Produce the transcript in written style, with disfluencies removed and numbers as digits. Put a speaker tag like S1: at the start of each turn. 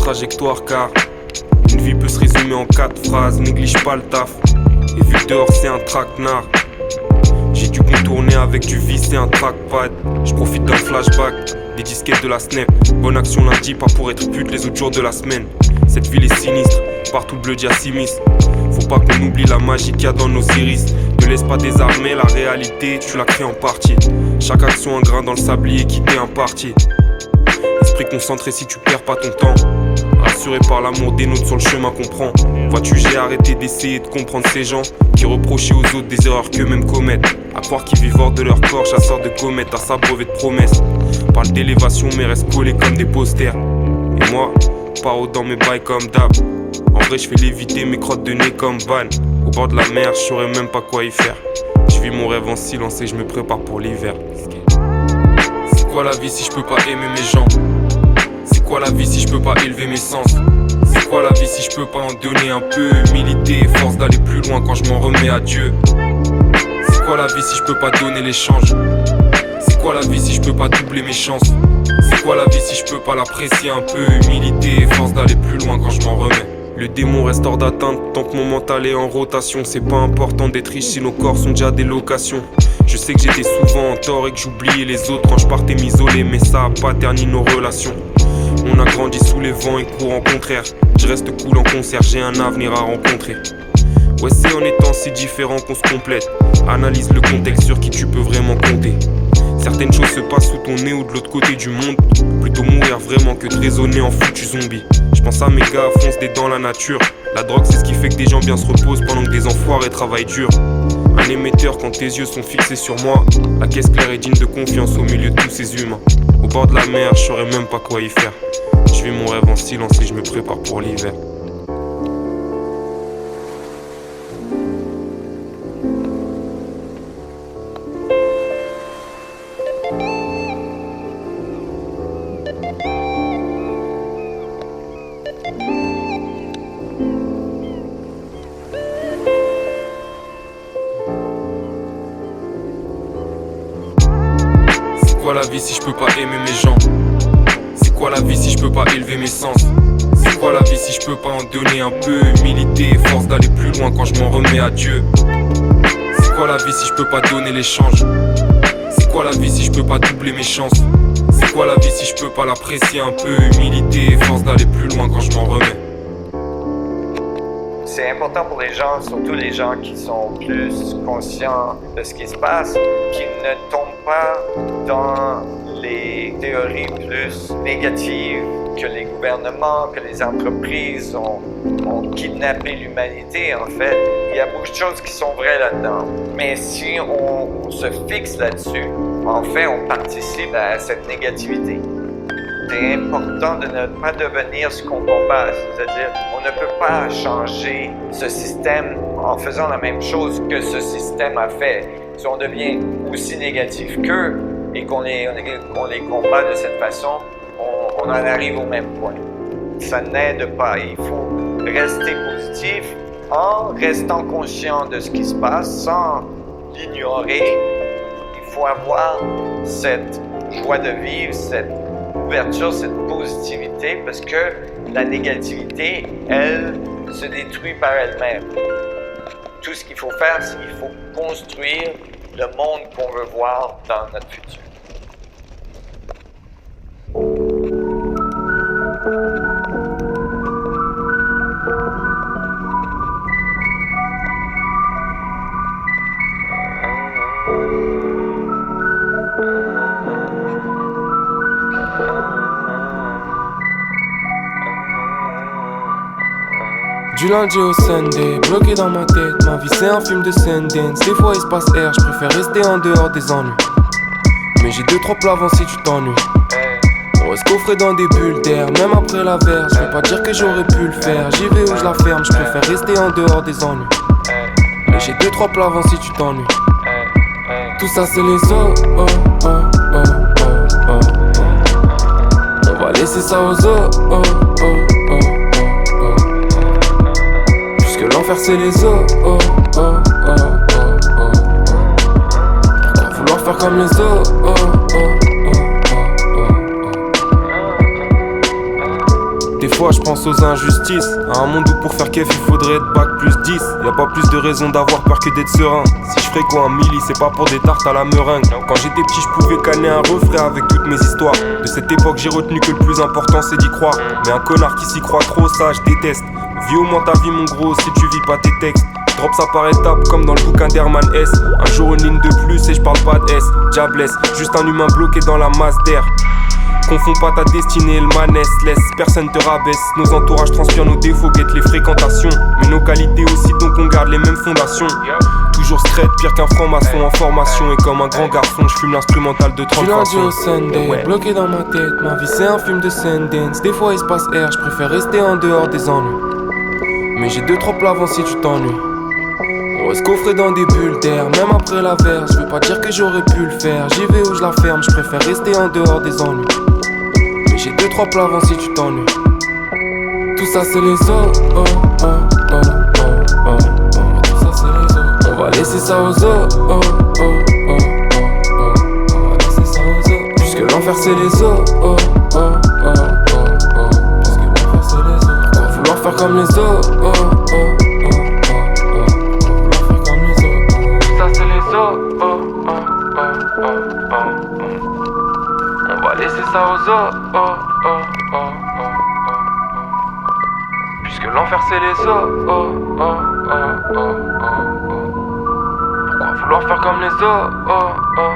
S1: trajectoire car une vie peut se résumer en 4 phrases. Néglige pas le taf, et vu que dehors c'est un traquenard. J'ai dû contourner avec du vis et un trackpad. Je profite d'un flashback, des disquettes de la Snap. Bonne action lundi, pas pour être pute les autres jours de la semaine. Cette ville est sinistre, partout bleu dia simis. Faut pas qu'on oublie la magie qu'il y a dans nos iris. Ne laisse pas désarmer la réalité, tu la crées en partie. Chaque action un grain dans le sablier qui t'est imparti. Esprit concentré si tu perds pas ton temps. Rassuré par l'amour des nôtres sur le chemin qu'on prend. Vois-tu, j'ai arrêté d'essayer de comprendre ces gens qui reprochaient aux autres des erreurs qu'eux-mêmes commettent. À croire qu'ils vivent hors de leur corps, chasseurs de comètes, à s'abreuver de promesses. Parle d'élévation mais reste collés comme des posters. Et moi, paro dans mes bails comme d'hab. En vrai je fais léviter mes crottes de nez comme Van. Au bord de la mer, je saurais même pas quoi y faire. Je vis mon rêve en silence et je me prépare pour l'hiver. C'est quoi la vie si je peux pas aimer mes gens? C'est quoi la vie si je peux pas élever mes sens? C'est quoi la vie si je peux pas en donner un peu? Humilité et force d'aller plus loin quand je m'en remets à Dieu. C'est quoi la vie si je peux pas donner l'échange? C'est quoi la vie si je peux pas doubler mes chances? C'est quoi la vie si je peux pas l'apprécier un peu? Humilité et force d'aller plus loin quand je m'en remets. Le démon reste hors d'atteinte tant que mon mental est en rotation. C'est pas important d'être riche si nos corps sont déjà des locations. Je sais que j'étais souvent en tort et que j'oubliais les autres quand je partais m'isoler, mais ça a pas terni nos relations. On a grandi sous les vents et courants contraires. Je reste cool en concert, j'ai un avenir à rencontrer. Ouais, c'est en étant si différents qu'on se complète. Analyse le contexte sur qui tu peux vraiment compter. Certaines choses se passent sous ton nez ou de l'autre côté du monde. Plutôt mourir vraiment que de raisonner en foutu zombie. Je pense à mes gars foncés dans la nature. La drogue c'est ce qui fait que des gens bien se reposent pendant que des enfoirés travaillent dur. Un émetteur quand tes yeux sont fixés sur moi. La caisse claire est digne de confiance au milieu de tous ces humains. Au bord de la mer, je saurais même pas quoi y faire. Je vis mon rêve en silence et je me prépare pour l'hiver. C'est quoi la vie si je peux pas aimer mes gens? C'est quoi la vie si je peux pas élever mes sens? C'est quoi la vie si je peux pas en donner un peu? Humilité et force d'aller plus loin quand je m'en remets à Dieu. C'est quoi la vie si je peux pas donner l'échange? C'est quoi la vie si je peux pas doubler mes chances? C'est quoi la vie si je peux pas l'apprécier un peu? Humilité et force d'aller plus loin quand je m'en remets.
S2: C'est important pour les gens, surtout les gens qui sont plus conscients de ce qui se passe, qui ne tombent pas dans les théories plus négatives que les gouvernements, que les entreprises ont kidnappé l'humanité. En fait, il y a beaucoup de choses qui sont vraies là-dedans. Mais si on se fixe là-dessus, en fait, on participe à cette négativité. C'est important de ne pas devenir ce qu'on combat, c'est-à-dire on ne peut pas changer ce système en faisant la même chose que ce système a fait. Si on devient aussi négatif qu'eux et qu'on les combat de cette façon, on en arrive au même point. Ça n'aide pas, il faut rester positif en restant conscient de ce qui se passe sans l'ignorer. Il faut avoir cette joie de vivre, cette ouverture, cette positivité, parce que la négativité, elle, se détruit par elle-même. Tout ce qu'il faut faire, c'est qu'il faut construire le monde qu'on veut voir dans notre futur.
S1: Du lundi au Sunday, bloqué dans ma tête, ma vie c'est un film de Sundance. Des fois il se passe R, je préfère rester en dehors des ennuis. Mais j'ai 2-3 plats avant si tu t'ennuies. On reste coffré dans des bulles d'air, même après la verre. Je vais pas dire que j'aurais pu le faire, j'y vais où je la ferme. Je préfère rester en dehors des ennuis. Mais j'ai 2-3 plats avant si tu t'ennuies. Tout ça c'est les oh oh oh oh oh oh. On va laisser ça aux oh oh oh oh. L'enfer c'est les oh oh oh oh oh oh. Pourquoi vouloir faire comme les oh oh oh oh oh oh. Des fois je face aux injustices. À un monde où pour faire kef il faudrait être bac plus 10. Y'a pas plus de raison d'avoir peur que d'être serein. Si je ferais quoi un milli, c'est pas pour des tartes à la meringue. Quand j'étais petit je pouvais canner un refrain avec toutes mes histoires. De cette époque j'ai retenu que le plus important c'est d'y croire. Mais un connard qui s'y croit trop, ça je déteste. Vis au moins ta vie mon gros si tu vis pas tes textes. Drop ça par étapes comme dans le bouquin d'Herman S. Un jour une ligne de plus et je parle pas de S. Diablesse, juste un humain bloqué dans la masse d'air. Confonds pas ta destinée et le manès. Laisse, personne te rabaisse. Nos entourages transpirent nos défauts, guettent les fréquentations. Mais nos qualités aussi, donc on garde les mêmes fondations. Toujours straight, pire qu'un franc-maçon en formation. Et comme un grand garçon, je fume l'instrumental de 30 façons. Du lundi au Sunday, bloqué dans ma tête. Ma vie c'est un film de Sundance. Des fois il se passe air, je préfère rester en dehors des ennuis. Mais j'ai 2-3 plats avant si tu t'ennuies. On reste coffré dans des bulles d'air, même après la verse. Je veux pas dire que j'aurais pu le faire. J'y vais où je la ferme, je préfère rester en dehors des ennuis. Mais j'ai 2-3 plats avant si tu t'ennuies. Tout ça c'est les os, oh, oh, oh, oh, oh, oh. Tout ça c'est les os. On va laisser ça aux os, oh, oh, oh, oh, oh. On va laisser ça aux os. Puisque l'enfer c'est les os, oh, oh, oh, oh, oh. Puisque l'enfer c'est les os. On va vouloir faire comme les os, oh, oh, oh. Oh, oh, oh, oh, oh, oh. On va laisser ça aux os, oh, oh, oh, oh, oh, oh. Puisque l'enfer c'est les os, oh, oh, oh, oh, oh, oh. Pourquoi vouloir faire comme les os, oh, oh.